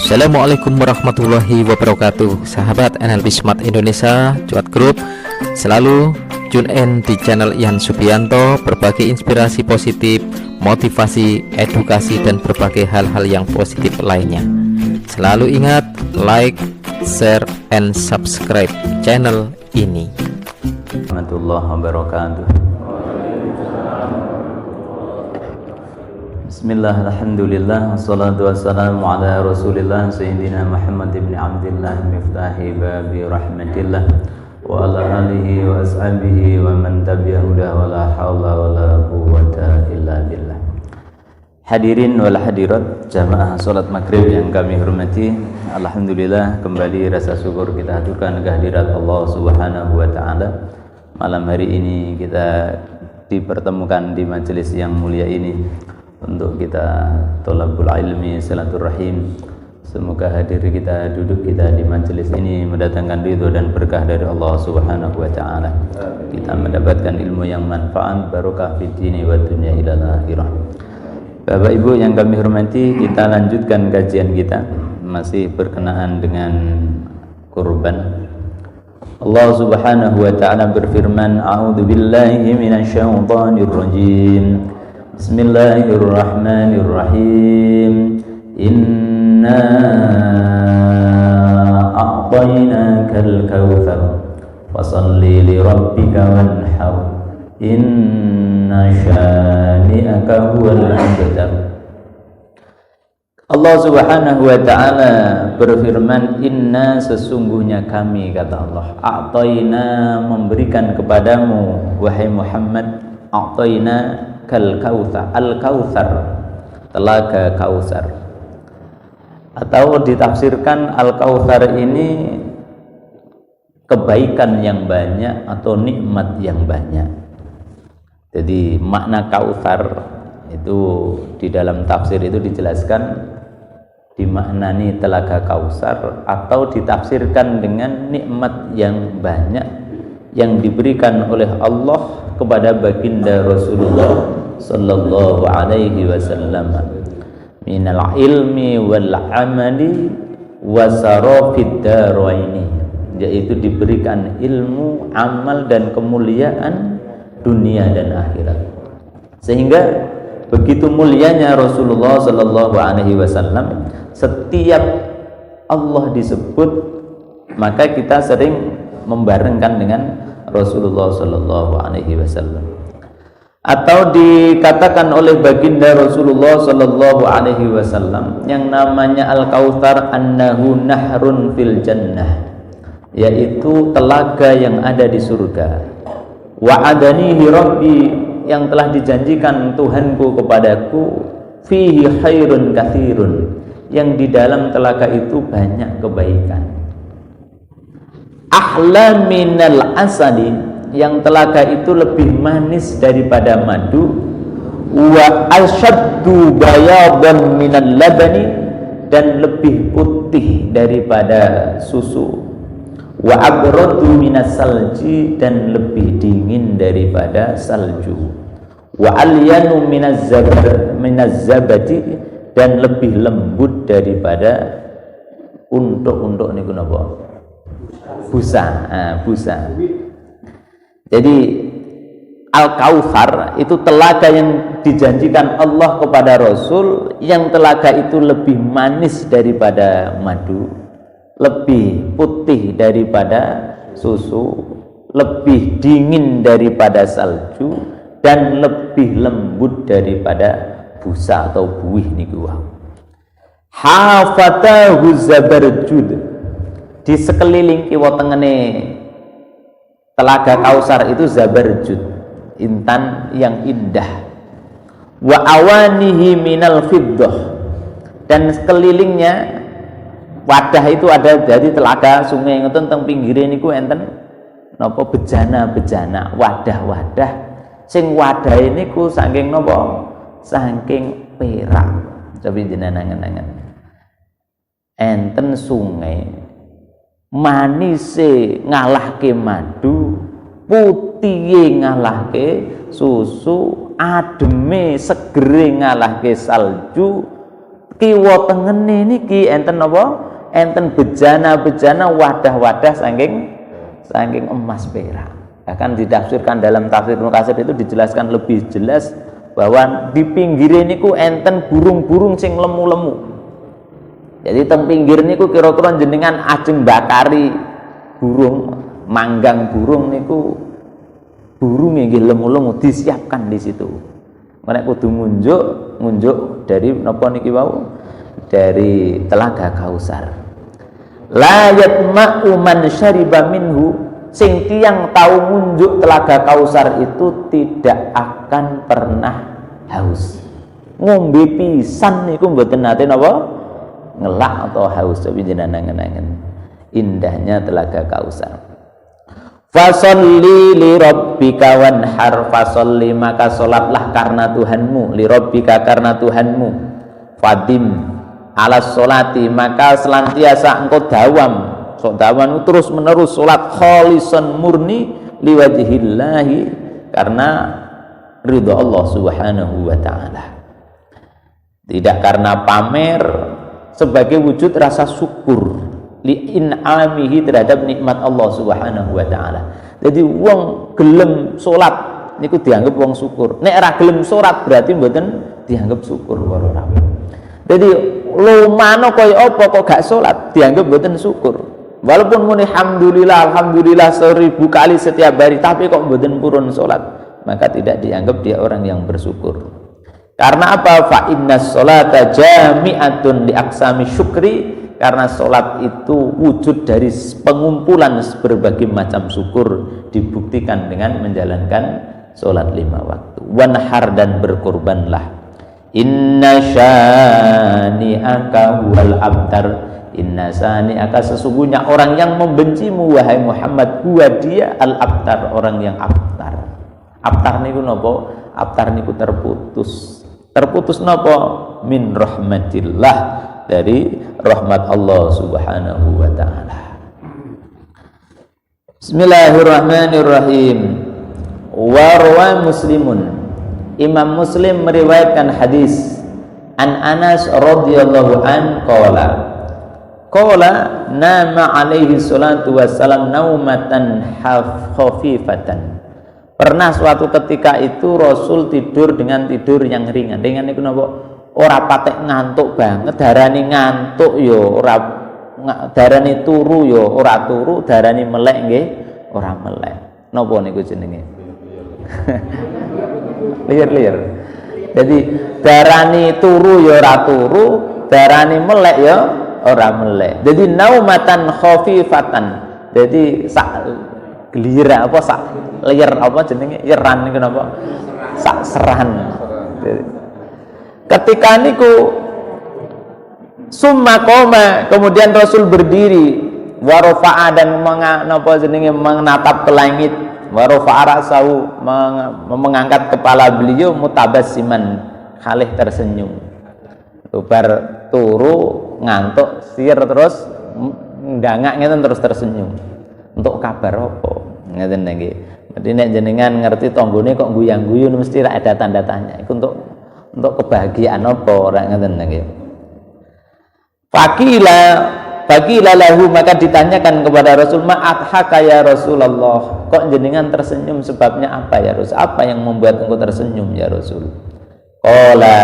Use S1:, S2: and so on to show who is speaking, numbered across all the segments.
S1: Assalamualaikum warahmatullahi wabarakatuh. Sahabat NLP Smart Indonesia Cuat Group, selalu tune in di channel Ian Subianto. Berbagai inspirasi positif, motivasi, edukasi, dan berbagai hal-hal yang positif lainnya. Selalu ingat, like, share, and subscribe channel ini.
S2: Warahmatullahi wabarakatuh. Bismillah, alhamdulillah, wassalatu wassalamu ala rasulillah Sayyidina Muhammad ibn Abdillah Miftahi babi rahmatillah wa ala alihi wa ashabihi wa man tabi'ahudah wa la hawla wa la quwwata illa billah. Hadirin wal hadirat jamaah salat maghrib yang kami hormati, alhamdulillah kembali rasa syukur kita haturkan kehadirat Allah Subhanahu wa taala. Malam hari ini kita dipertemukan di majelis yang mulia ini untuk kita thalabul ilmi, silaturahim. Semoga hadir kita, duduk kita di majelis ini mendatangkan ridho dan berkah dari Allah Subhanahu wa taala. Kita mendapatkan ilmu yang manfaat, barokah fid dini wa dunya ila akhirah. Bapak Ibu yang kami hormati, kita lanjutkan kajian kita masih berkenaan dengan kurban. Allah Subhanahu wa taala berfirman, a'udzubillahi minasyaitonir rajim. Bismillahirrahmanirrahim. Inna a'tainakal kautsar fasalli li rabbika wanhar inna syani'aka huwal abtar. Allah Subhanahu wa taala berfirman, inna sesungguhnya kami, kata Allah, a'taina memberikan kepadamu wahai Muhammad, a'taina kal kautsar, al kautsar telaga Kautsar, atau ditafsirkan al kautsar ini kebaikan yang banyak atau nikmat yang banyak. Jadi makna Kautsar itu di dalam tafsir itu dijelaskan dimaknani telaga Kautsar atau ditafsirkan dengan nikmat yang banyak yang diberikan oleh Allah kepada baginda Rasulullah sallallahu alaihi wasallam minal ilmi wal amali wasarafid daraini, yaitu diberikan ilmu, amal, dan kemuliaan dunia dan akhirat. Sehingga begitu mulianya Rasulullah sallallahu alaihi wasallam, setiap Allah disebut maka kita sering membarengkan dengan Rasulullah sallallahu alaihi wasallam. Atau dikatakan oleh baginda Rasulullah sallallahu alaihi wasallam yang namanya Al-Kautsar annahu nahrun fil jannah, yaitu telaga yang ada di surga. Wa'adanihi rabbi, yang telah dijanjikan Tuhanku kepadaku, fihi khairun katsirun, yang di dalam telaga itu banyak kebaikan. Ahla minal asali, yang telaga itu lebih manis daripada madu. Wa asyaddu bayadan minal labani, dan lebih putih daripada susu. Wa abradu minas salji, dan lebih dingin daripada salju. Wa alyanu minaz zabadi, dan lebih lembut daripada untuk niku napa? Busa. Busa. Jadi Al-Kautsar itu telaga yang dijanjikan Allah kepada Rasul, yang telaga itu lebih manis daripada madu, lebih putih daripada susu, lebih dingin daripada salju, dan lebih lembut daripada busa atau buih niku. Hafatahu zabarjud, di sekeliling kiwa tengene telaga Kautsar itu zabarjud, intan yang indah. Wa awanihi minal fiddah, dan sekelilingnya wadah itu ada dari telaga sungai ngoten teng pinggire niku enten napa bejana-bejana, wadah-wadah sing wadah niku saking napa? Saking perak. Coba jenengan angen-angen. Enten sungai manise ngalahke madu, putihe ngalahke susu, ademe segere ngalahke salju, kiwa tengene niki enten apa? Enten bejana-bejana wadah-wadah saking emas perak. Bahkan ditafsirkan dalam tafsir Ibnu Katsir itu dijelaskan lebih jelas bahwa di pinggir niku enten burung-burung sing lemu-lemu. Jadi teng pinggir niku kira-kira jenengan ajeng bakari burung, manggang burung niku burung nggih lemu-lemu disiapkan di situ. Nek kudu ngunjuk dari napa niki wau? Dari telaga Kausar. La yatma'u man syariba minhu, sing tiyang tahu ngunjuk telaga Kausar itu tidak akan pernah haus. Ngombe pisan niku mboten nate napa? Ngelak atau haus, tapi jenengan angen-angen indahnya telaga Kausar. Fasolli li rabbika wanhar, fasolli maka solatlah karena Tuhanmu, li rabbika karena Tuhanmu, fadim alas solati maka selantiasa engkau dawam terus menerus solat kholisan murni liwajhillahi karena ridha Allah subhanahu wa ta'ala, tidak karena pamer, sebagai wujud rasa syukur li in'amihi terhadap nikmat Allah subhanahu wa ta'ala. Jadi wong gelem salat niku dianggap wong syukur, nek ora gelem salat berarti mboten dianggap syukur ora. Jadi lumano kaya apa kok gak salat dianggap mboten syukur, walaupun muni alhamdulillah 1000 kali setiap hari tapi kok mboten purun salat, maka tidak dianggap dia orang yang bersyukur. Karena apa? Fa innas sholata jami'atun li aqsami syukri, karena sholat itu wujud dari pengumpulan berbagai macam syukur, dibuktikan dengan menjalankan sholat 5 waktu. Wanhar dan berkorbanlah. Inna syani'aka huwal abtar, inna syani'aka sesungguhnya orang yang membencimu wahai Muhammad, huwa dia al abtar, orang yang abtar. Abtar niku napa? Abtar niku terputus napa? Min rahmatillah, dari rahmat Allah subhanahu wa ta'ala. Bismillahirrahmanirrahim. Warwa Muslimun, Imam Muslim meriwayatkan hadis an Anas radhiyallahu an qala nama alaihi salatu wassalam naumatan khafifatan. Pernah suatu ketika itu Rasul tidur dengan tidur yang ringan. Ringan itu napa? Ora patek ngantuk banget, darani ngantuk yo ora, darani turu yo ora turu, darani melek nggih ora melek. Napa niku jenenge? Liar-liar. Jadi darani turu yo ora turu, darani melek yo ora melek. Jadi naumatan khafifatan. Jadi gelira apa sak lir apa jenenge yeran niku napa sak seran. Ketika niku summa qoma, kemudian Rasul berdiri, wa rafa'a dan napa jenenge menatap ke langit, wa rafa'a ra'sahu mengangkat kepala beliau, mutabassiman khalih tersenyum. Bar turu ngantuk sir terus ndangak ngeten terus tersenyum. Untuk kabar apa? Ngeten nggih. Jadi nek jenengan ngerti tanggane kok guyang-guyu mesti ra ada tanda tanya. Iku untuk kebahagiaan apa ora ngeten nggih. Fakila lahu, maka ditanyakan kepada Rasul, ma'athaka ya Rasulullah, kok jenengan tersenyum sebabnya apa ya Rasul? Apa yang membuat engkau tersenyum ya Rasul? Qala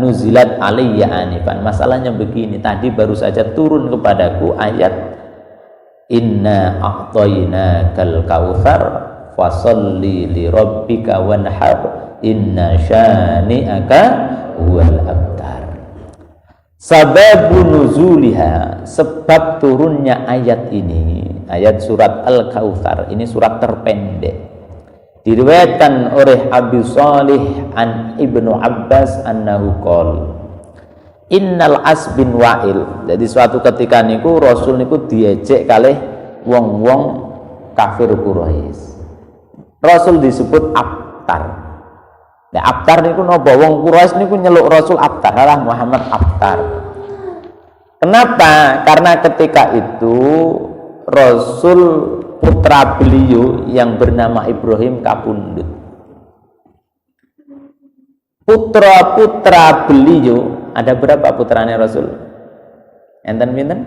S2: nuzilat alayya anifan. Masalahnya begini, tadi baru saja turun kepadaku ayat inna a'tainakal kautsar fasalli li rabbika wanhar inna syani'aka huwal abtar. Sababu nuzuliha, sebab turunnya ayat ini, ayat surat Al-Kautsar, ini surat terpendek. Diriwayatkan oleh Abi Shalih an Ibnu Abbas annahu qol innal As bin Wa'il. Jadi suatu ketika niku Rasul niku diejek kalih wong-wong kafir Quraisy. Rasul disebut Abtar. Nah, Abtar niku napa? Wong Quraisy niku nyeluk Rasul Abtar, alah Muhammad Abtar. Kenapa? Karena ketika itu Rasul putra beliau yang bernama Ibrahim kapundhut. Putra-putra beliau ada berapa putranya Rasul? Enten pinten?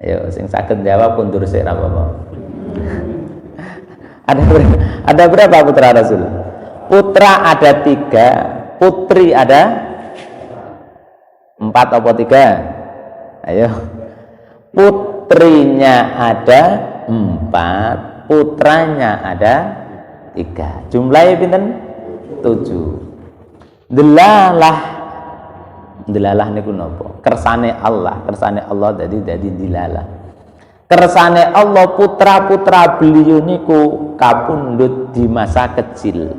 S2: Ayo sing saged jawab mundur sik ra apa-apa. Ada berapa putra Rasul? Putra ada 3, putri ada 4 atau 3? Ayo. Putrinya ada 4, putranya ada 3. Jumlahnya pinten? 7. Delalah niku napa? Kersane Allah dadi dilalah. Kersane Allah putra-putra beliau niku kapundhut di masa kecil.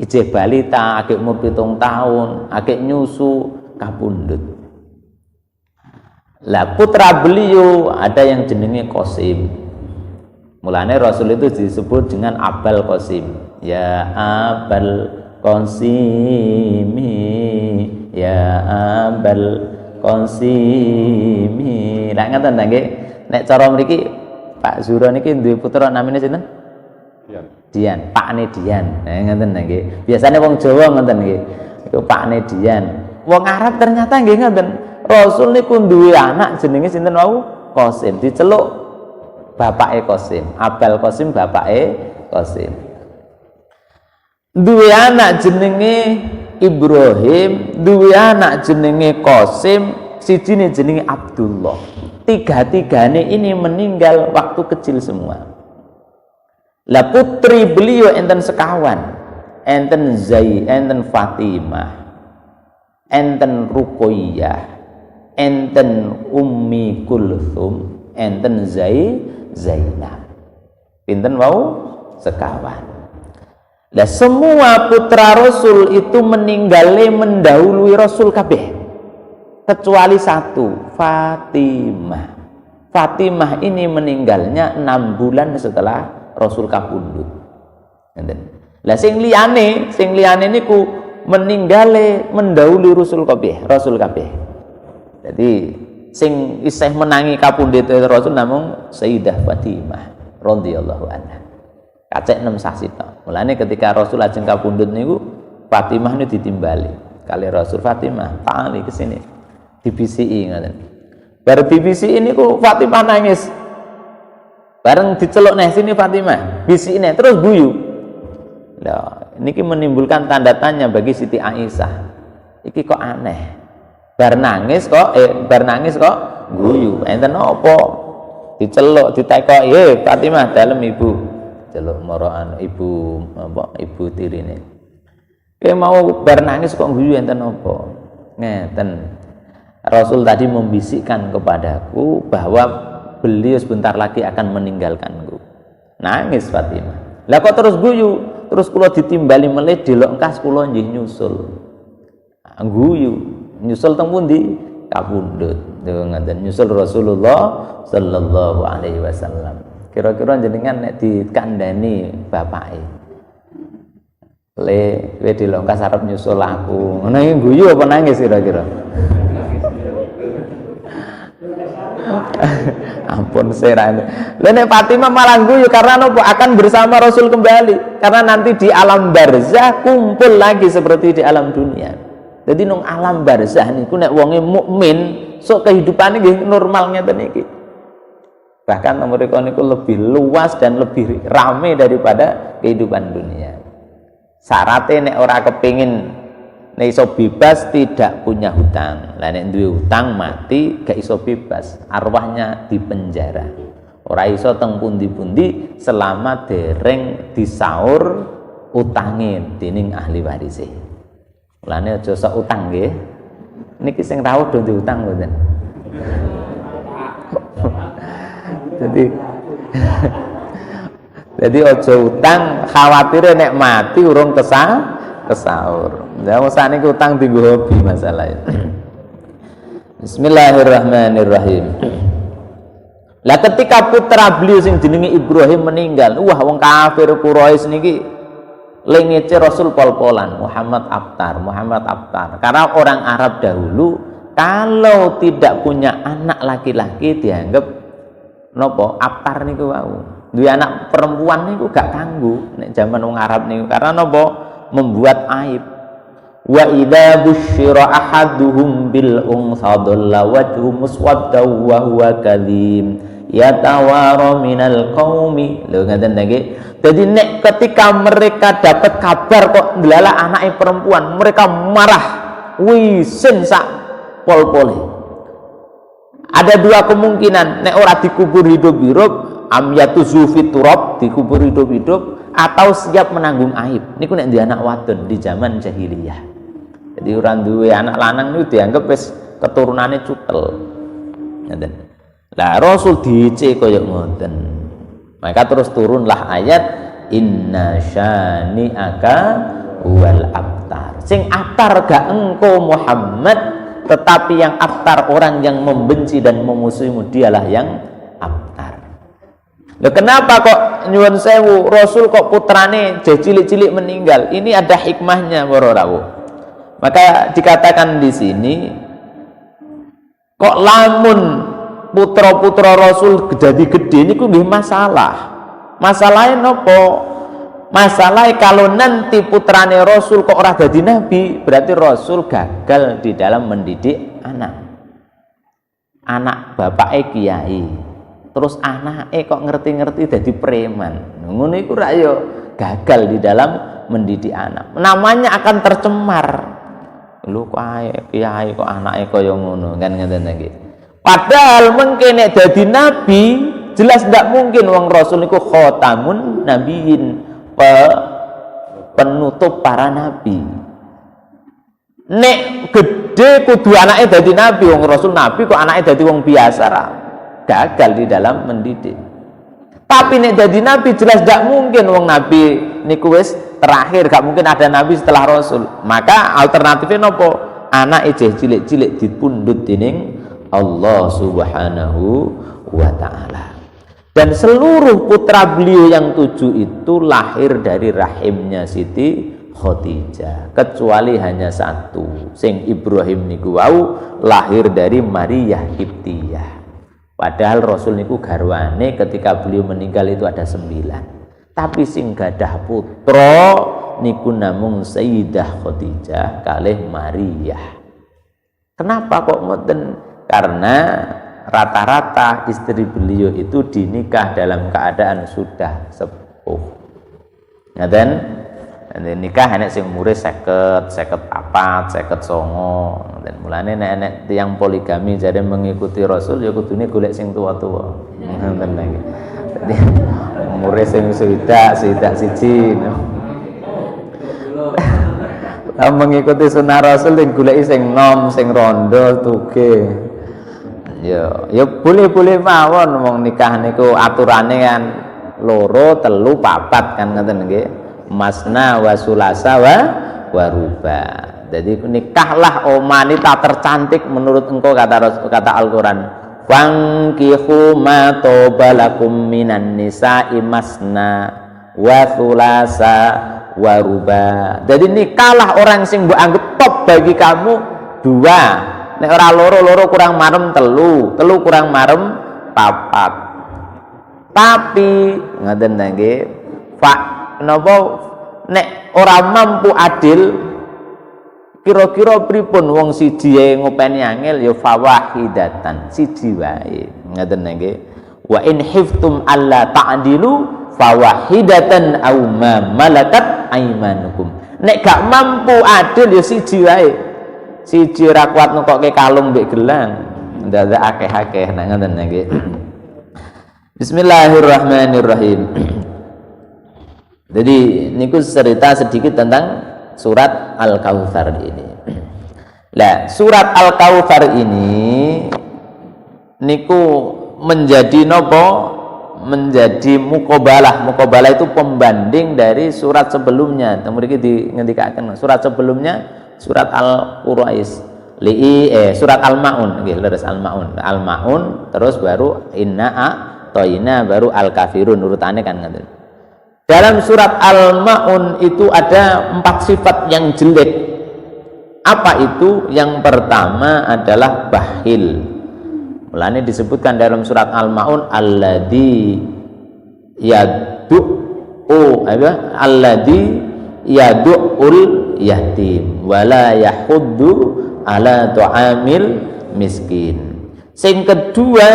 S2: Ijeh balita, akeh umur 7 tahun, akeh nyusu kapundhut. Lah putra beliau ada yang jenenge Qasim. Mulane Rasul itu disebut dengan Abul Qasim. Ya Abul Qasimi, ya Abul Qasimi. Lah ngoten ta nggih? Nek cara mriki Pak Zuro niki duwe putra namine sinten? Dian. Pakne Dian. Nah ngoten nggih. Biasane wong Jawa ngoten nggih. Iku Pakne Dian. Wong Arab ternyata nggih ngoten. Rasul niku duwe anak jenenge sinten wau? Qasim. Diceluk bapake Qasim. Abul Qasim bapake Qasim. Duwe anak jenenge Ibrahim, duwe anak jenenge Qasim, sijine jenenge Abdullah. Tiga-tigane ini meninggal waktu kecil semua. Lah putri beliau enten sekawan, enten enten Fatimah, enten Ruqayyah, enten Ummi Kulthum, enten Zainab. Pinten wau? Sekawan. Lah semua putra Rasul itu meninggalnya mendahului Rasul kabeh. Kecuali satu, Fatimah. Fatimah ini meninggalnya 6 bulan setelah Rasul kapundhut. Lah sing liyane niku meninggalnya mendahului Rasul kabeh. Jadi sing isih menangi kapundhut Rasul namung Sayyidah Fatimah radhiyallahu anha. Kacek 6 sasi tok. Mulane ketika Rasul lajeng kapundhut niku Fatimah niku ditimbali kali Rasul. Fatimah, tali ke sini. Dibisiki ngoten. Bar dibisiki niku Fatimah nangis. Bareng diceluk neh sini Fatimah, bisikine terus guyu. Lah niki menimbulkan tanda tanya bagi Siti Aisyah. Iki kok aneh. Bar nangis kok guyu. Enten apa? Diceluk, ditekoki, Fatimah dalem ibu. Celuk moroan ibu ibu tirine. Kowe mau bar nangis kok guyu enten apa? Ngeten. Rasul tadi membisikkan kepadaku bahwa beliau sebentar lagi akan meninggalkanku. Nangis Fatimah. Lah kok terus guyu? Terus kula ditimbali melih delok engkas kula nggih nyusul. Guyu. Nyusul teng pundi? Kapundhut. Ngoten nyusul Rasulullah sallallahu alaihi wasallam. Kira-kira jenengan nek dikandani bapake. Le kowe delok engkas arep nyusul aku. Ngono iki guyu apa nangis kira-kira? Ampun serane. Lha nek Fatimah malah guyu karena nopo akan bersama Rasul kembali. Karena nanti di alam barzah kumpul lagi seperti di alam dunia. Jadi nang alam barzah niku nek wonge mukmin, sok kehidupane nggih normal ngeten iki. Bahkan mereka niku lebih luas dan lebih rame daripada kehidupan dunia. Syaratnya nek ora kepingin nek iso bebas tidak punya hutang. Lah nek duwe hutang mati gak iso bebas, arwahnya dipenjara. Ora iso teng pundi-pundi selama dereng disaur utange dening ahli warise. Mulane aja sok utang nggih. Niki sing rawuh do diutang mboten. Jadi aja utang, khawatir nek mati urung kesaur. Lah mosane utang dienggo hobi masalahnya. Bismillahirrahmanirrahim. Lah ketika putra beliau sing jenenge Ibrahim meninggal, wah wong kafir Quraisy niki lengece Rasul pol-polan Muhammad Abtar. Karena orang Arab dahulu kalau tidak punya anak laki-laki dianggap nopo Abtar niku wau. Duwe anak perempuan niku gak kanggo nek jaman wong Arab niku karena nopo membuat aib. wa idza busyira ahaduhum bil untha dhalla wajhu muswadda wa huwa kadhim yatawara minal qaumi. Lho ngaten nggih. Jadi nek ketika mereka dapat kabar kok ndelala anake perempuan, mereka marah, wisin sak pol-pole. Ada dua kemungkinan, nek ora dikubur hidup-hidup, am yatuzu fit turab, dikubur hidup-hidup, atau siap menanggung aib. Niku nek di anak wadon di zaman jahiliyah. Jadi orang duwe anak lanang niku dianggap wis keturunane cutel. Ngoten. Lah Rasul dice kaya ngoten. Maka terus turunlah ayat inna syani'aka wal abtar. Sing abtar gak engkau Muhammad, tetapi yang abtar orang yang membenci dan memusuhimu, dialah yang abtar. Loh, kenapa kok nyuwun sewu Rasul kok putrane cilik-cilik meninggal? Ini ada hikmahnya para rawuh. Maka dikatakan di sini kok lamun putra-putra Rasul jadi gede niku nggih masalah. Masalahnya nopo? Masalahnya kalau nanti putrane Rasul kok ora dadi nabi, berarti Rasul gagal di dalam mendidik anak. Anak bapake kiai, terus anake kok ngerti-ngerti dadi preman. Ngono iku ra yo gagal di dalam mendidik anak. Namanya akan tercemar. Lho kok kiai kok anake kaya ngono, kan ngeten iki. Padahal mungkin nek dadi nabi, jelas ndak mungkin wong Rasul niku khatamun nabiyyin, penutup para nabi. Nek gede kudu anake dadi nabi, wong Rasul nabi kok anake dadi wong biasa ra. Gagal di dalam mendidik. Tapi nek dadi nabi jelas ndak mungkin wong nabi niku wis terakhir, gak mungkin ada nabi setelah Rasul. Maka alternatifnya nopo? Anake cilik-cilik dipundhut dening Allah Subhanahu wa ta'ala. Dan seluruh putra beliau yang 7 itu lahir dari rahimnya Siti Khadijah, kecuali hanya satu, sing Ibrahim niku wau lahir dari Maria Kiptiyah. Padahal Rasul niku garwane ketika beliau meninggal itu ada 9. Tapi sing gadah putra niku namung Sayyidah Khadijah kalih Maria. Kenapa kok ngoten? Karena rata-rata istri beliau itu dinikah dalam keadaan sudah sepuh. Ngaten? Nikah enek sing umure 50, 54, 59. Dan mulane nek tiyang poligami jare mengikuti Rasul ya kudune golek sing tuwa-tuwa. Ngoten lagi. Dadi umure sing swidak siji. Mengikuti sunnah Rasul yang goleki sing nom, sing rondo, tuge. Ya boleh-boleh mawon wong nikah niku aturane kan loro, telu, papat kan ngoten nggih. Masna wa sulasa wa ruba. Jadi nikahlah wanita tercantik menurut engkau kata Al-Qur'an. Fankihu ma tobalakum minan nisa'i masna wa sulasa wa ruba. Jadi nikahlah orang sing mbok anggap top bagi kamu 2. Nek ora loro kurang marem 3, 3 kurang marem 4. Tapi ngaten nggih, Pak napa nek ora mampu adil kira-kira pripun wong siji ngopeni angel ya fawahidatan, siji wae. Ngaten nggih. Wa in hiftum alla ta'dilu fawahidatan aw ma malakat aymanukum. Nek gak mampu adil ya siji wae. Siji ora kuat nukokke kalung mbek gelang, ndadak akeh-akeh nang ngoten nggih. Bismillahirrahmanirrahim. Jadi niku cerita sedikit tentang surat Al-Kautsar ini. Lah, surat Al-Kautsar ini niku menjadi nopo? Menjadi muqabalah. Muqabalah itu pembanding dari surat sebelumnya. Mriki ngendikaken surat sebelumnya surat Al-Quraish, surat Al-Maun, nggih leres Al-Maun. Al-Maun terus baru Inna A'tayna baru Al-Kafirun, urutane kan ngoten. Dalam surat Al-Maun itu ada 4 sifat yang jelek. Apa itu? Yang pertama adalah bakhil. Mulane disebutkan dalam surat Al-Maun alladzi yad'u alladzi yad'ul yatim wala yahuddu ala ta'amil miskin. Sing kedua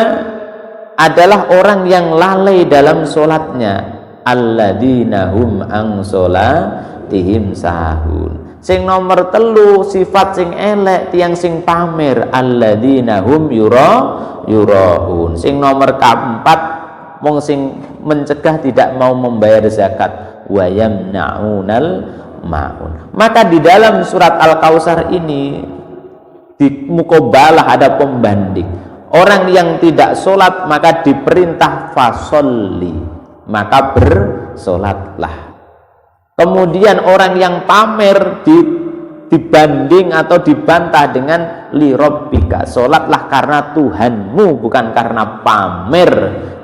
S2: adalah orang yang lalai dalam sholatnya, alladzina hum an sholatihim sahun. Sing nomor telu sifat sing elek tiang sing pamer, alladzina hum yuraun. Sing nomor keempat wong sing mencegah tidak mau membayar zakat, wa yamna'unal ma'un. Maka di dalam surat Al-Kautsar ini di muqabalah ada pembanding. Orang yang tidak sholat maka diperintah fasolli, maka bersolatlah. Kemudian orang yang pamer dibanding atau dibantah dengan lirabbika, sholatlah karena Tuhanmu, bukan karena pamer,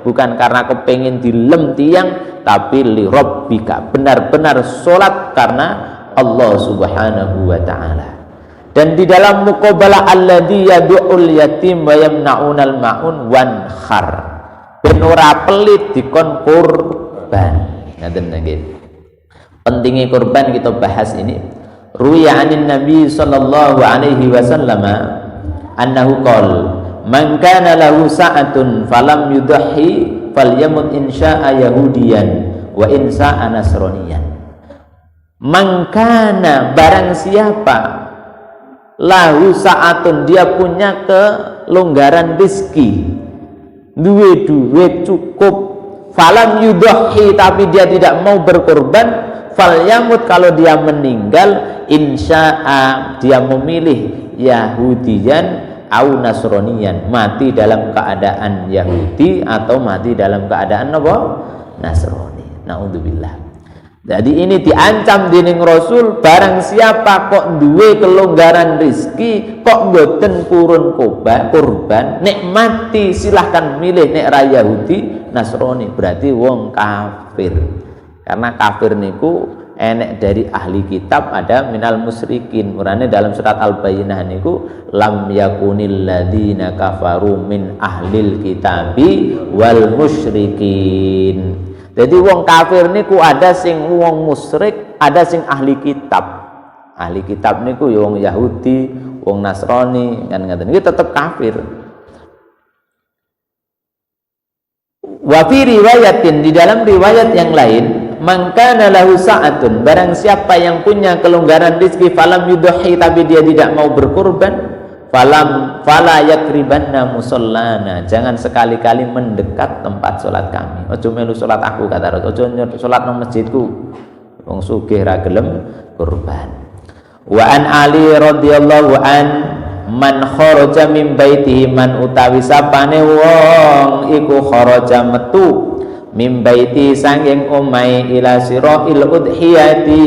S2: bukan karena kepengin dilem tiang, tapi lirabbika, benar-benar sholat karena Allah subhanahu wa ta'ala. Dan di dalam muqabalah alladzi yad'ul yatim wa yamna'unal ma'un wanhar, ben ora pelit dikon kurban. Ngaten nggih. Pentingnya kurban kita bahas ini. Ruya anin Nabi sallallahu alaihi wasallam annahu qala man kana lahu sa'atun falam yudhi falyamut insya'a yahudiyan wa insya'a nasraniyan. Man kana, barang siapa lahu sa'atun, dia punya kelonggaran rezeki, duwe duit cukup, falam yudhi, tapi dia tidak mau berkorban, falyamut, kalau dia meninggal, insya'a, dia memilih Yahudiyan au Nasroniyan, mati dalam keadaan Yahudi atau mati dalam keadaan apa? Nasrani. Naudzubillah. Jadi ini diancam dening Rasul, barang siapa kok duwe kelonggaran rezeki kok mboten purun kurban, nek mati silahkan milih nek ra Yahudi Nasrani, berarti wong kafir. Karena kafir niku enek dari ahli kitab, ada minal musyrikin. Murane dalam surat Al-Bayyinah niku lam yakunil ladzina kafaru min ahlil kitabi wal musyrikin. Jadi wong kafir niku ada sing wong musyrik, ada sing ahli kitab. Ahli kitab niku ya wong Yahudi, wong Nasrani, kan ngaten. Iki tetep kafir. Wa fi riwayatin, di dalam riwayat yang lain, man kana lahu sa'atun, barang siapa yang punya kelonggaran rezeki falam yudhi, tapi dia tidak mau berkurban, fala yakribanna musallana, jangan sekali-kali mendekat tempat sholat kami. Ojo melu sholat aku, kata Rasul, ojo sholat nang masjidku, wong sugih ra gelem kurban. Wa an Ali radhiyallahu an man kharaja min baitihi, man utawi sapane wong iku kharaja metu min baiti sanging omahe ila sirahil udhiyati,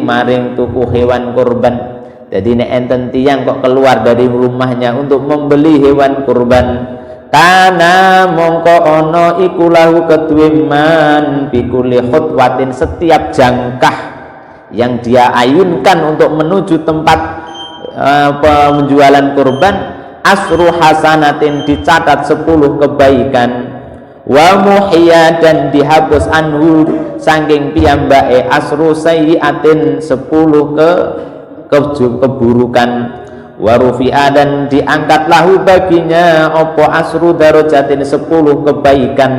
S2: maring tuku hewan kurban. Jadi nek enten tiyang kok keluar dari rumahnya untuk membeli hewan kurban, kana mongko ono iku lahu kedue man bikuli khutwatin, setiap jangkah yang dia ayunkan untuk menuju tempat penjualan kurban, asru hasanatin, dicatat 10 kebaikan, wa muhiya, dan dihapus anhu saking piyambake asru sayyiatin 10 keburukan, warufi'a, dan diangkat lahu baginya opo asru darajatin 10 kebaikan,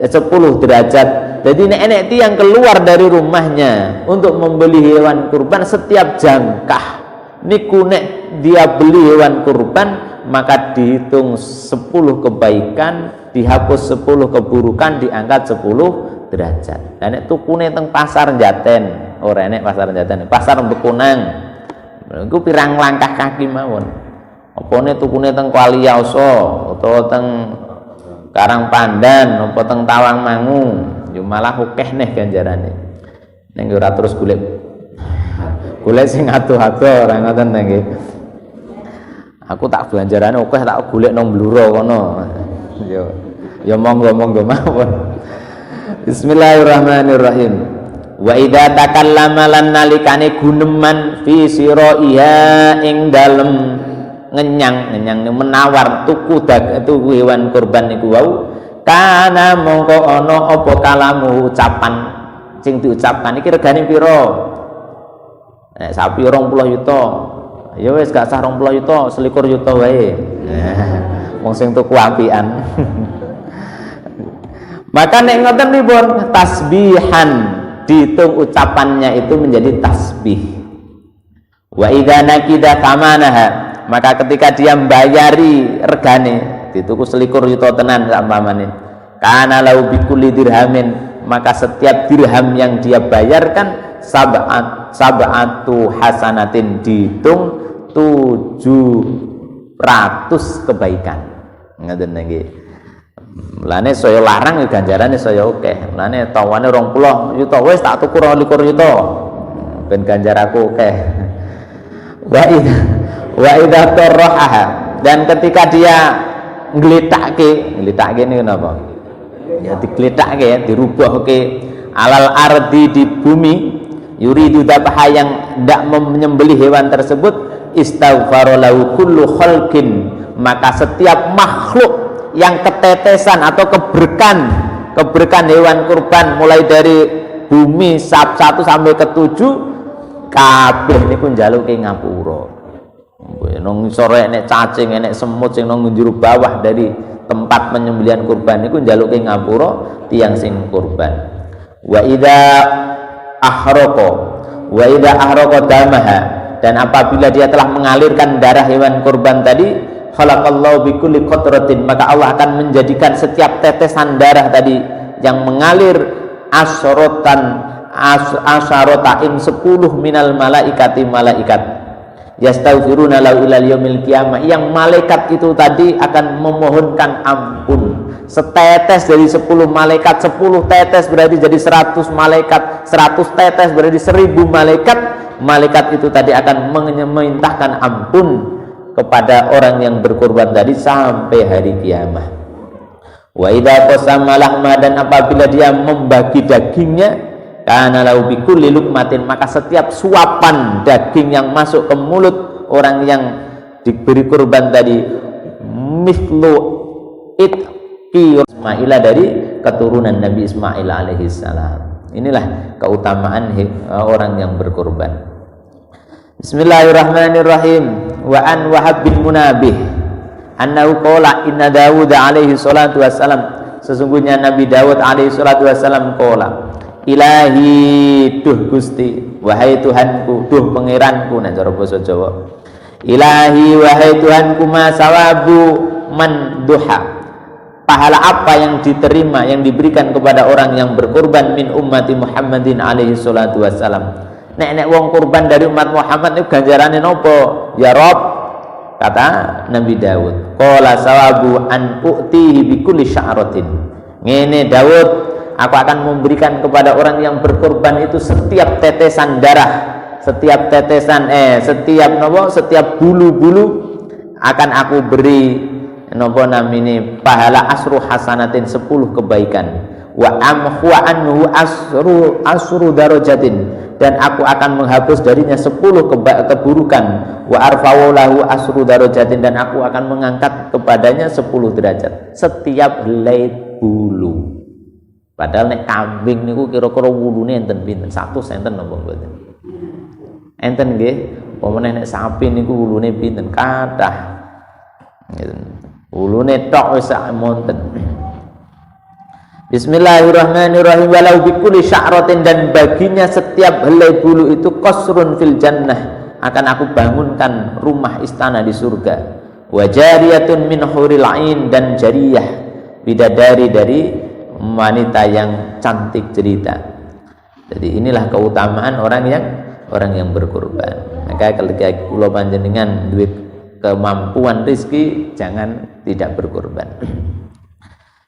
S2: 10 derajat. Jadi nek yang keluar dari rumahnya untuk membeli hewan kurban, setiap jangkah niku nek dia beli hewan kurban maka dihitung 10 kebaikan, dihapus 10 keburukan, diangkat 10 derajat. Nek tukune teng pasar Jaten, ora nek pasar Jaten, pasar Bekunang, iku pirang langkah kaki mawon. Apane tukune teng Kualiyaoso utawa teng Karangpandan apa teng Tawangmangu, yo malah akeh neh ganjarane. Ning ora terus golek sing atuh-atuh, ora ngoten nggih. Aku tak ganjarane akeh, tak golek nang Bluro kono. Yo monggo-monggo mawon. Bismillahirrahmanirrahim. Wa idza takallama lan nalikane guneman fi siraiha ing dalem ngenyang menawar tuku hewan kurban niku wau, kana mongko ana apa kalamu ucapan sing diucapkan iki regane pira. Nek sapi 20 yuta. Ya wis gak sah 20 yuta, 21 yuta wae. Wong sing tuku apian. Maka nek ngoten pripun? Tasbihan, dihitung ucapannya itu menjadi tasbih. Wa idza nakida tamanaha, maka ketika dia membayari regane, dituku 21 yuta tenan sampamane. Kana lau bikulli dirhamin, maka setiap dirham yang dia bayarkan sab'atu hasanatin, dihitung 700 kebaikan. Ngoten nggih. Mulane saya larang ganjarane saya akeh. Mulane tawane 20 yuta wis tak tuku 22 yuta. Ben ganjar aku akeh. Wa idza taraha, dan ketika dia nglitake niku napa? Ya diglitake ya, dirubahke alal ardi, di bumi, yuridu dzabha, yang hendak menyembelih hewan tersebut, istaghfara lahu kullu khalqin, maka setiap makhluk yang ketetesan atau keberkan hewan kurban mulai dari bumi 1 sampai ke 7 kabeh niku njaluke ngapura. Nang sore nek cacing, nek semut sing nang njero bawah dari tempat penyembelihan kurban niku njaluke ngapura tiyang sing kurban. Wa idza ahraqa damaha, dan apabila dia telah mengalirkan darah hewan kurban tadi, khalaqallahu bikulli qatratin, maka Allah akan menjadikan setiap tetesan darah tadi yang mengalir asyrota 10 minal malaikati, malaikat yastaghfiruna lahu ilal yaumil qiyamah, yang malaikat itu tadi akan memohonkan ampun. Setetes dari 10 malaikat, 10 tetes berarti jadi 100 malaikat, 100 tetes berarti 1000 malaikat. Malaikat itu tadi akan memintakan ampun kepada orang yang berkorban tadi sampai hari kiamat. Wa idza qasama lahma, dan apabila dia membagi dagingnya, kana lahu bikulli luqmatin, maka setiap suapan daging yang masuk ke mulut orang yang diberi kurban tadi, mithlu itqi Ismail, dari keturunan Nabi Ismail alaihi salam. Inilah keutamaan orang yang berkorban. Bismillahirrahmanirrahim. Wa an Wahab bin Munabih annahu qala inna Dawud alaihi salatu wassalam, sesungguhnya Nabi Dawud alaihi salatu wassalam qala, ilahi, duh Gusti, wahai Tuhanku, duh pangeranku, nek cara basa Jawa. Ilahi, wahai Tuhanku, ma sawabu man duha, pahala apa yang diterima, yang diberikan kepada orang yang berkorban min ummati Muhammadin alaihi salatu wassalam. Nek wong kurban dari umat Muhammad itu ganjarane nopo? Ya Rob, kata Nabi Dawud, qala sawabu an u'tihi bikulli sya'ratin. Ngene Dawud, aku akan memberikan kepada orang yang berkorban itu setiap tetesan darah, setiap tetesan setiap bulu-bulu akan aku beri napa namine pahala asru hasanatin, 10 kebaikan. Wa amhu anhu asru darajatin, dan aku akan menghapus darinya 10 keburukan. Wa arfa'u lahu asru darajatin, dan aku akan mengangkat kepadanya 10 derajat setiap helai bulu. Padahal nek kambing niku kira-kira wulune enten pinten? 100 enten napa mboten? Enten nggih. Pemene nek sapi niku wulune pinten? Kathah. Wulune tok wis sak monten. Bismillahirrahmanirrahim. Walau bikulli sya'ratin, dan baginya setiap helai bulu itu qasrun fil jannah, akan aku bangunkan rumah istana di surga. Wa jariyatun min huril ain, dan jariyah, bidadari dari wanita yang cantik cerita. Jadi inilah keutamaan orang yang berkorban. Maka ketika kula panjenengan duit kemampuan rezeki, jangan tidak berkorban.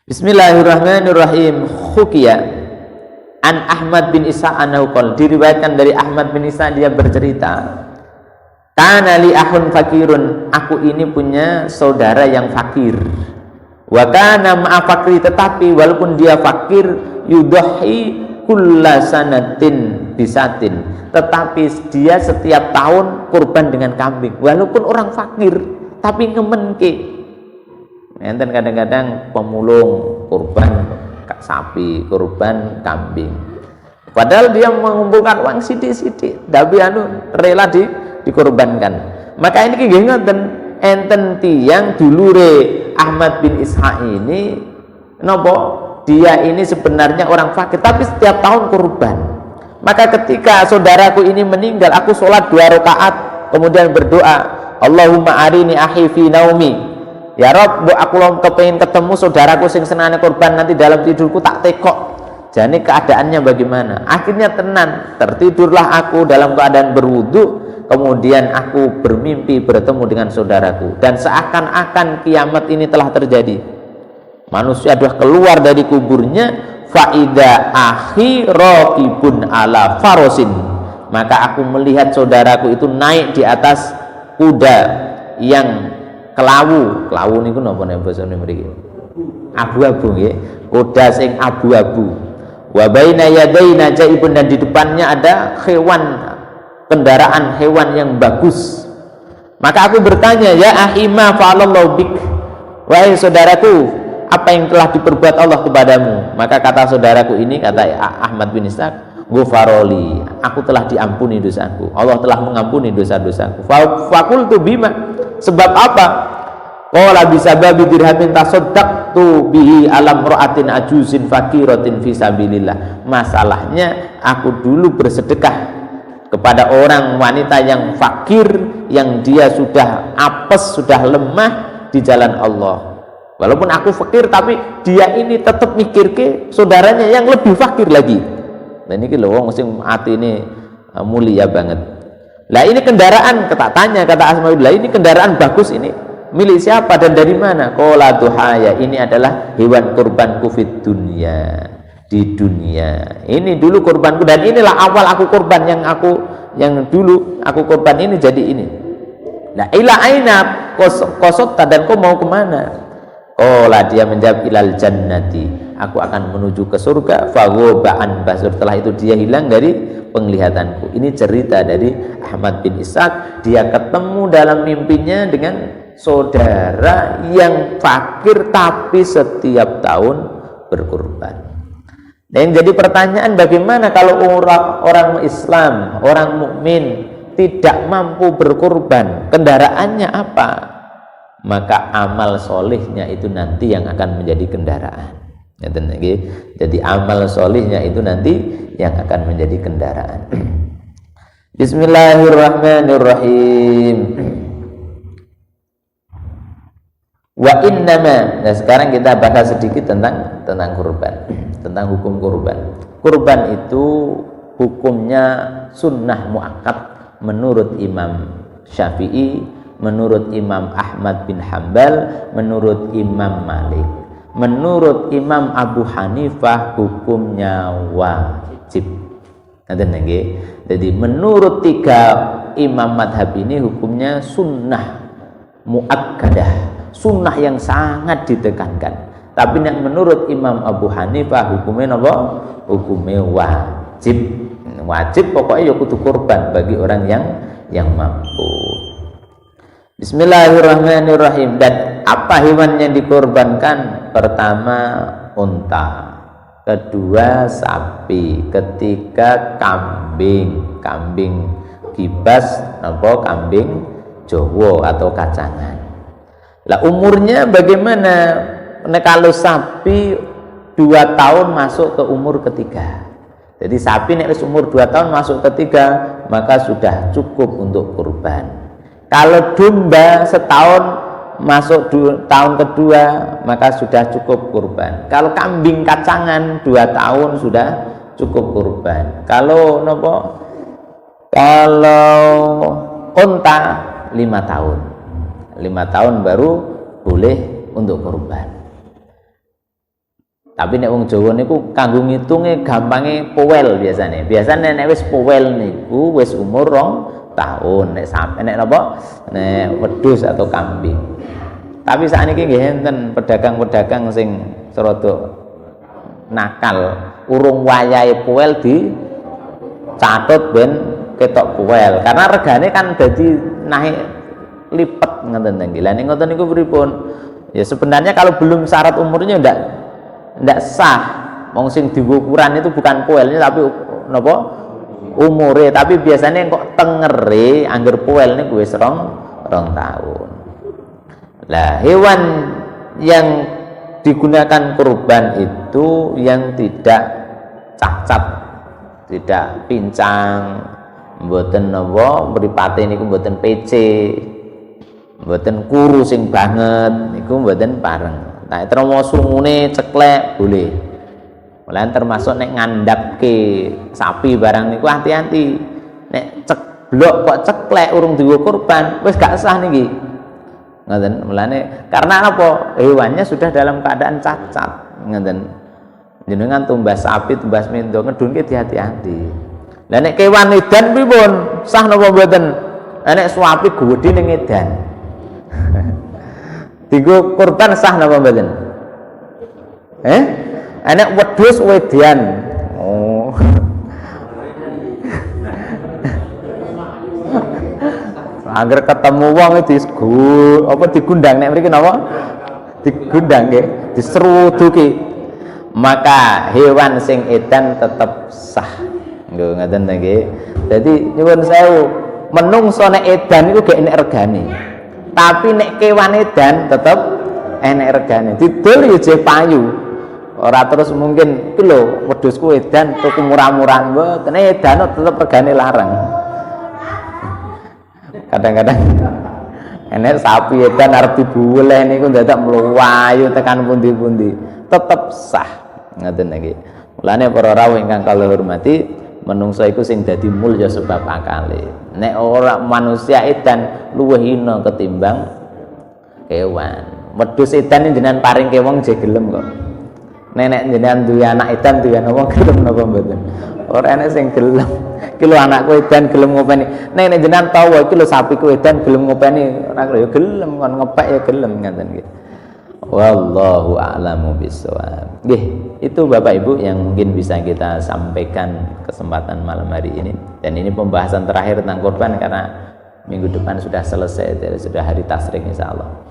S2: Bismillahirrahmanirrahim. Khukiya an Ahmad bin Isa anhu qol, diriwayatkan dari Ahmad bin Isa, dia bercerita, kana li ahun fakirun, aku ini punya saudara yang fakir. Wa kana ma'a fakri, tetapi walaupun dia fakir, yudahi kulla sanatin bisatin, tetapi dia setiap tahun kurban dengan kambing. Walaupun orang fakir tapi ngemenke. Enten kadang-kadang pemulung kurban sapi, kurban kambing. Padahal dia mengumpulkan uang sidik-sidik, tapi rela dikorbankan. Maka ini nggih ngoten, enten tiyang dulure Ahmad bin Ishaq ini napa? Dia ini sebenarnya orang fakir tapi setiap tahun kurban. Maka ketika saudaraku ini meninggal, aku sholat 2 rakaat kemudian berdoa, Allahumma arini akhi fi naumi. Ya Rob, aku kepengin ketemu saudaraku sing senane kurban, nanti dalam tidurku tak tekok. Jadi keadaannya bagaimana? Akhirnya tenan, tertidurlah aku dalam keadaan berwudu, kemudian aku bermimpi bertemu dengan saudaraku, dan seakan-akan kiamat ini telah terjadi. Manusia sudah keluar dari kuburnya, faida akhi raqibun ala farosin. Maka aku melihat saudaraku itu naik di atas kuda yang kelawu. Kelawu niku napa nek basane mriki? Abu-abu nggih. Kuda sing abu-abu. Wa baina yadaina jaibun, dan di depannya ada kendaraan hewan yang bagus. Maka aku bertanya, ya ahima fa'alallahu bik, wahai saudaraku, apa yang telah diperbuat Allah kepadamu? Maka kata saudaraku ini, kata Ahmad bin Ishaq, ghufaroli, aku telah diampuni dosaku, Allah telah mengampuni dosa-dosaku. Fakultu bima, sebab apa? Qala bisababi dirhamin tasaddaqtu bihi alam ra'atin ajuzin fakiratin fisabilillah. Masalahnya aku dulu bersedekah kepada orang wanita yang fakir, yang dia sudah apes, sudah lemah di jalan Allah. Walaupun aku fakir, tapi dia ini tetap mikir ke saudaranya yang lebih fakir lagi. Nah ini lho wong sing ati ini mulia banget. Lah ini kendaraan, tanya kata Asmaullah, ini kendaraan bagus ini milik siapa dan dari mana? Qala duhaya, ini adalah hewan kurbanku fid dunya, di dunia. Ini dulu kurbanku, dan inilah awal aku kurban, yang dulu aku kurban ini jadi ini. Nah ila aina qasata, dan kau mau kemana? Qala, dia menjawab, ilal jannati, aku akan menuju ke surga. Faghoba'an basur, setelah itu dia hilang dari penglihatanku. Ini cerita dari Ahmad bin Ishaq. Dia ketemu dalam mimpinya dengan saudara yang fakir tapi setiap tahun berkurban. Dan jadi pertanyaan, bagaimana kalau orang Islam, orang mukmin tidak mampu berkurban, kendaraannya apa? Maka amal solihnya itu nanti yang akan menjadi kendaraan. Jadi amal solihnya itu nanti yang akan menjadi kendaraan. Bismillahirrahmanirrahim. Wa innama, nah sekarang kita bahas sedikit tentang kurban, tentang hukum kurban. Kurban itu hukumnya sunnah muakkad menurut Imam Syafi'i, menurut Imam Ahmad bin Hambal, menurut Imam Malik. Menurut Imam Abu Hanifah hukumnya wajib. Jadi menurut 3 imam madhab ini hukumnya sunnah muakkadah, sunnah yang sangat ditekankan. Tapi menurut Imam Abu Hanifah hukumnya apa? Hukumnya wajib. Wajib pokoknya ya kudu kurban bagi orang yang mampu. Bismillahirrahmanirrahim. Dan apa hewan yang dikorbankan? Pertama unta, kedua sapi, ketiga kambing kibas, kambing Jawa atau kacangan. Lah umurnya bagaimana? Nah, kalau sapi 2 tahun masuk ke umur ketiga. Jadi sapi nek wis umur 2 tahun masuk ketiga, maka sudah cukup untuk kurban. Kalau domba setahun masuk tahun kedua, maka sudah cukup kurban. Kalau kambing kacangan 2 tahun sudah cukup kurban. Kalau unta 5 tahun. 5 tahun baru boleh untuk kurban. Tapi nek wong Jawa niku kanggo ngitunge gampange powel biasane. Biasane nek wis powel niku wis umur 2 tahun, nek sampe nek wedhus atau kambing. Tapi sakniki nggih enten pedagang-pedagang sing rada nakal, urung wayahe powel dicatut ben ketok powel. Karena regane kan dadi naik lipat ngoten nggih. Lah ning ngoten niku pripun? Ya sebenarnya kalau belum syarat umurnya ndak sah. Wong sing diukuran itu bukan poelnya tapi
S3: napa umure, tapi biasanya kok tengere angger puel niku wis rong tahun. Lah hewan yang digunakan kurban itu yang tidak cacat, tidak pincang, mboten napa mripate niku mboten PC, mboten kuru sing banget niku mboten pareng. Nah, terus sungune ceklek boleh. Mulane termasuk nek ngandhapke sapi barang niku hati-hati. Nek ceblok kok ceklek urung dienggo kurban wis gak sah niki. Ngoten. Mulane karena apa? Hewannya sudah dalam keadaan cacat. Ngoten. Jenengan tumbas sapi, tumbas mendo ngedunke hati-hati. Lah nek kewan edan pripun? Sah napa mboten? Lah nek sapi gedhe ning edan. Dienggo kurban sah napa mboten? Nek wedhus wedan. Oh. Angger ketemu wong digundang nek mriki napa? Digundang nggih, diseruduki. Maka hewan sing edan tetep sah. Nggih ngoten nggih. Dadi nyuwun sewu, menungso nek edan iku gek enek regane. Tapi nek kewan edan tetep enek regane. Didol ya jeh payu. Ora terus mungkin iki lho wedhusku edan tuku murah-murah mboten edan tetep regane larang. Kadang-kadang enek sapi edan arep dibuweleh niku dadak mluwayu tekan pundi-pundi tetep sah. Ngoten nggih. Mulane para rawuh ingkang kula hormati, menungso iku sing dadi mulya sebab akale. Nek ora manusia edan luwih hina ketimbang kewan. Wedhus edan jenengan paringke wong jek gelem kok. Nenek jenengan duwe anak edan duwe wong gelem napa mboten? Ora enek sing gelem. Iki lho anakku edan gelem ngopeni. Nek jenengan tahu iki lho sapiku edan gelem ngopeni, ora ya gelem kon ngepek ya gelem ngoten nggih. Wallahu a'lamu bishawab. Nggih, itu Bapak Ibu yang mungkin bisa kita sampaikan kesempatan malam hari ini. Dan ini pembahasan terakhir tentang kurban karena minggu depan sudah selesai, sudah hari tasyrik insyaallah.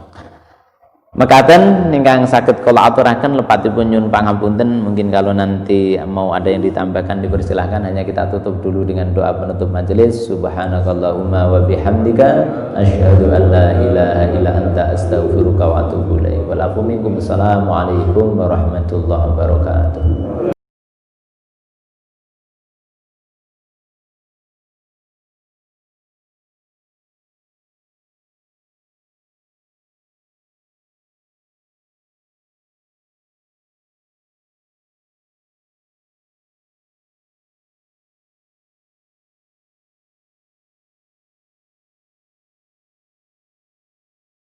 S3: Mekaten ingkang saged kula aturaken lepatipun nyuwun pangapunten, mungkin kalau nanti mau ada yang ditambahkan dipersilahkan, hanya kita tutup dulu dengan doa penutup majelis. Subhanakallahumma wa bihamdika asyhadu an la ilaha illa anta astaghfiruka wa atubu ilaik. Wa lakum minkum assalamu alaikum warahmatullahi wabarakatuh.